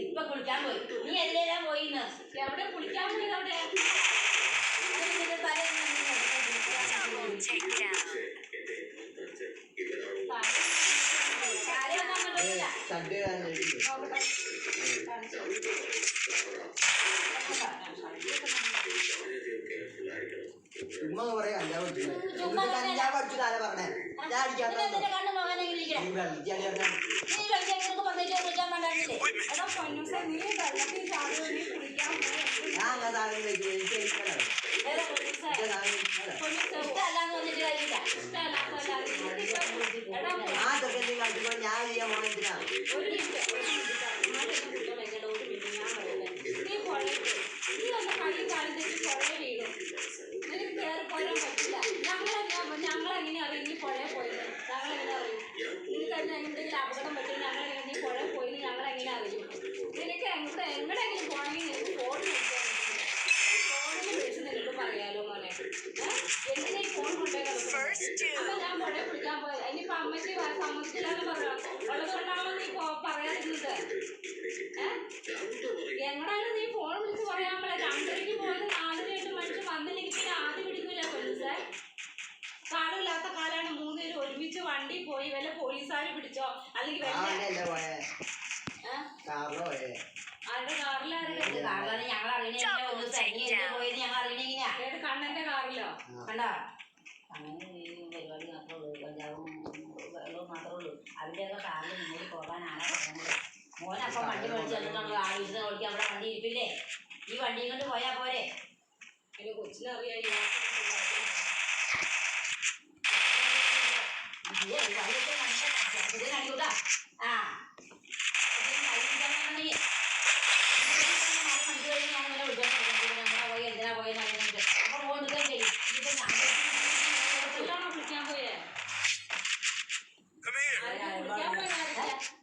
ഇപ്പൊ കുളിക്കാൻ പോയി. നീ എല്ലാം പോയിന്ന് എവിടെ കുളിക്കാൻ പോയി? അവിടെ ചുമ്മാ പറയാ കഞ്ചാവ് അടിച്ചു താനെ പറഞ്ഞേ ഞാൻ അടിക്കാൻ ഞാൻ ചെയ്യാൻ പോണെന്തിനാ ഞങ്ങളെങ്ങനെ അറിയും നീ പുഴ പോയത്? ഞങ്ങളെങ്ങനെ അറിയും? നിനക്ക് തന്നെ എന്തെങ്കിലും അപകടം പറ്റും ഞങ്ങളെങ്ങനെ നീ പുഴ പോയത് ഞങ്ങളെങ്ങനെ അറിയും? നിനക്ക് എങ്ങടെങ്കിലും പോകണമെങ്കിൽ നിനക്ക് ഫോണിൽ വിളിച്ച് നിനക്ക് പറയാലോ മോനെ. എന്തിനാ ഈ ഫോൺ കൊണ്ടുപോയി? അപ്പൊ ഞാൻ പുഴ കുളിക്കാൻ പോയത്. ഇനിയിപ്പോ അമ്മയ്ക്ക് സമ്മതിച്ചില്ലാന്ന് പറയാം. ഉള്ളതുകൊണ്ടാണോ നീ പറയാതിരുന്നത്? എങ്ങടാണ് നീ ഫോൺ വിളിച്ച് പറയാൻ പറ്റില്ല? 2:30 പോയത് 4-8 മണിക്ക് വന്നില്ലെങ്കിൽ പിന്നെ ആദ്യം പിടിക്കൂല പോലീസ്. കാടില്ലാത്ത കാലാണ് 3 പേര് ഒരുമിച്ച് വണ്ടി പോയി. വല്ല പോലീസുകാർ പിടിച്ചോ അല്ലെങ്കിൽ ആരുടെ കാറിലാണ് ഞങ്ങൾ പോയത്? ഞങ്ങൾ അറിയണെങ്ങനെയാ? കണ്ണന്റെ കാറിലോ? കണ്ടോ? അങ്ങനെ പരിപാടി മാത്രമേ ഉള്ളൂ. പഞ്ചാബും വെള്ളവും മാത്രമേ ഉള്ളൂ. അതിൻ്റെയൊക്കെ കാറിൽ മുന്നോട്ട് പോകാൻ ആരാ പറയുന്നത്? മോനപ്പം വണ്ടി മേടിച്ച് തന്നിട്ടുണ്ട്. ആ വീട്ടിൽ ഓടിക്കാൻ അവിടെ വണ്ടി ഇരിപ്പില്ലേ? ഈ വണ്ടിയും കൊണ്ട് പോയാൽ പോരെ? അതിന് കൊച്ചിനറിയാം. എന്തിനാ പോയെന്ന് അറിയുന്നുണ്ട്. അപ്പൊ പോകാൻ ചെയ്യും. ഇപ്പൊ ഞാൻ കുളിക്കാൻ പോയേ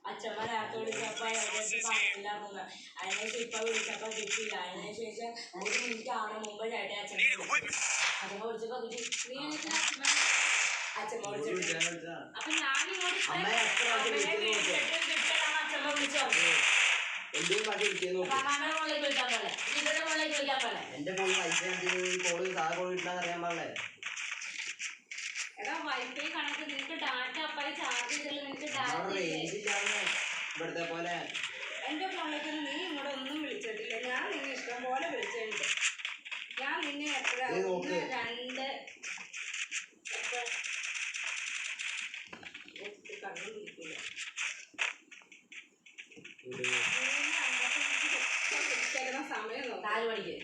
അച്ഛന്മാരാത്തോട് വിളിച്ചപ്പോ അതിനുശേഷം ഇപ്പൊ വിളിച്ചപ്പോ കിട്ടിയില്ല. അതിനുശേഷം 1 മിനിറ്റ് ആവണ മുമ്പ് ചേട്ടൻ അച്ഛൻ വിളിച്ചപ്പോ കിട്ടി. അച്ഛമ്മ വിളിച്ചിട്ട് അപ്പൊ ഞാനിങ്ങോട്ട് അച്ഛമ്മ വിളിച്ചു പറഞ്ഞു. എന്റെ ഫോൺ അറിയാൻ പാടില്ലേ? എടാ വൈഫൈ കണക്ക് നിനക്ക് ഡാറ്റ അപ്പായി ചാർജ് ചെയ്തില്ല. നിനക്ക് ഇവിടുത്തെ പോലെ എന്റെ ഫോണിലേക്ക് നീ ഇങ്ങോട്ട് ഒന്നും വിളിച്ചിട്ടില്ല. ഞാൻ നിന്നെ ഇഷ്ടം പോലെ വിളിച്ചിട്ടുണ്ട്. ഞാൻ നിന്നെ എപ്പോഴാ 1, 2 കണ്ടുപിടിക്കില്ല. 3:55 സമയം നോക്കാം. 4 മണിക്ക്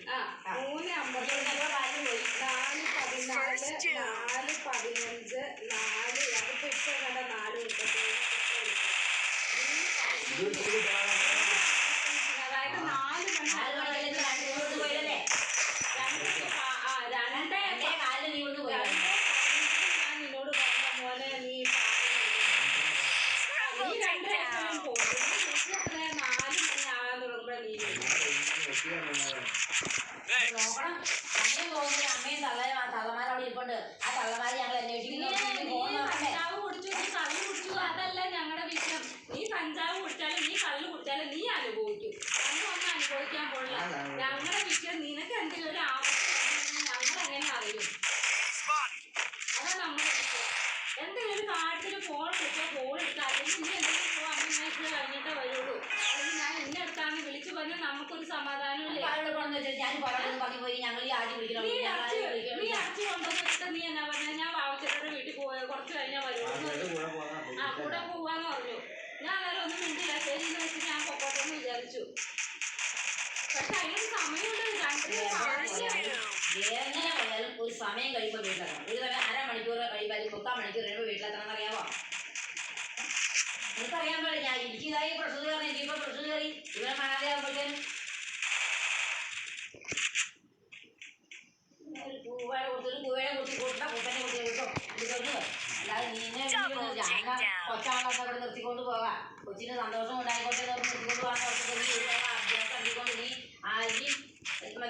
3:55 പോയി. 4:14 4:15 4 അതിപ്പോ ഇപ്പൊ കണ്ട 4:37 അതായത് 4 മണി പോയല്ലേ? 2:4 ഞാൻ നിന്നോട് പറഞ്ഞ പോലെ നീ 2:00 പോകും. 4 മണി ആകാൻ തുടങ്ങുമ്പോഴേ നീ നോക്കണം. അമ്മയും പോകുന്നത് അമ്മയും തള്ളമാരോട് ഇരിപ്പുണ്ട്. ആ തള്ളമാര് ഞങ്ങൾ കഞ്ചാവ് കുടിച്ചു, നീ കള്ള് കുടിച്ചു, അതല്ല ഞങ്ങളുടെ വിഷയം. നീ കഞ്ചാവ് കുടിച്ചാലും നീ കള്ള് കുടിച്ചാലും നീ അനുഭവിക്കും. ഞങ്ങളൊന്നും അനുഭവിക്കാൻ പോണില്ല. ഞങ്ങളുടെ വിഷയം നിനക്ക് എന്തെങ്കിലും ഒരു ആവശ്യം ഞങ്ങൾ എങ്ങനെ അറിയും? അതാ നമ്മുടെ വിഷയം. എന്തെങ്കിലും ഒരു കാര്യത്തിൽ ഫോൺ വിളിച്ചാൽ ഫോൺ എടുക്കുക. അല്ലെങ്കിൽ നീ എന്തെങ്കിലും അമ്മ കഴിഞ്ഞിട്ടേ വരുള്ളൂ. അല്ലെങ്കിൽ ഞാൻ ഇന്ന അടുത്താണ് വിളിച്ചു പറഞ്ഞാൽ നമുക്കൊരു സമാധാനം ഇല്ലേ? നീ അടച്ചു കൊണ്ടുവന്ന് വെച്ചിട്ട് നീ എന്നാ പറഞ്ഞാൽ ഞാൻ വാവച്ചേട്ടയുടെ വീട്ടിൽ പോയോ കുറച്ച് കഴിഞ്ഞാൽ വരുള്ളൂ. കൂടെ പോവാന്ന് പറഞ്ഞു. ഞാൻ അന്നേരം ഒന്നും മിണ്ടില്ല. ശരിയെന്ന് വെച്ചിട്ട് ഞാൻ പൊക്കോട്ടെന്ന് വിചാരിച്ചു. പക്ഷെ അതിനൊരു സമയമുണ്ട്. എങ്ങനെ പോയാലും ഒരു സമയം കഴിയുമ്പോൾ വീട്ടിലെത്തണം. ഒരു തവണ 1/2 മണിക്കൂർ കഴിയുമ്പോൾ 3/4 മണിക്കൂർ കഴിയുമ്പോൾ വീട്ടിലെത്തണം അറിയാമോ? എനിക്കറിയാൻ പാടില്ല. ഞാൻ എനിക്കിതായി പ്രശ്നം കയറി. എനിക്കിപ്പോൾ പ്രശ്നം കയറി ഇവരെ മനാതെ ആകുമ്പോഴത്തേനും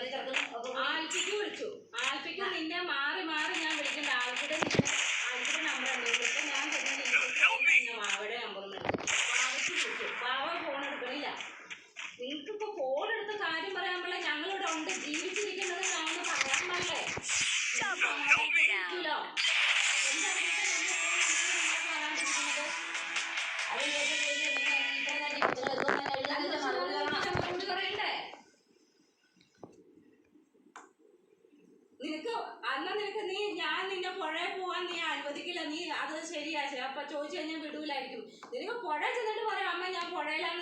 ആൽഫിക്ക് വിളിച്ചു. ആൽഫിക്ക് നിന്നെ മാറി മാറി ഞാൻ വിളിക്കണ്ട. ആൽഫിയുടെ നമ്പർ ഉണ്ട്. ഇവിടുത്തെ ഞാൻ മാവയുടെ നമ്പർ ബാവയ്ക്ക് വിളിച്ചു. ബാവ ഫോൺ എടുക്കണില്ല. നിങ്ങൾക്കിപ്പോ ഫോൺ എടുത്ത് കാര്യം പറയാൻ പറ്റില്ല. ഞങ്ങളിവിടെ ഉണ്ട്, ജീവിച്ചിരിക്കുന്നത് ഞങ്ങളൊന്ന് പറയാൻ പാടില്ലേ? നിനക്ക് അന്ന് നിനക്ക് ഞാൻ നിന്നെ പുഴയിൽ പോവാൻ നീ അനുവദിക്കില്ല. നീ അത് ശരിയാ. അപ്പൊ ചോദിച്ചു കഴിഞ്ഞാൽ വിടൂലായിരിക്കും. നിനക്ക് പുഴ ചെന്നിട്ട് പറയാം അമ്മ ഞാൻ പുഴയിലാണ്.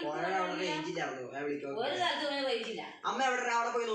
ഒരു സ്ഥലത്ത് പോയി വഹിച്ചില്ല. അമ്മ എവിടെ അവിടെ പോയി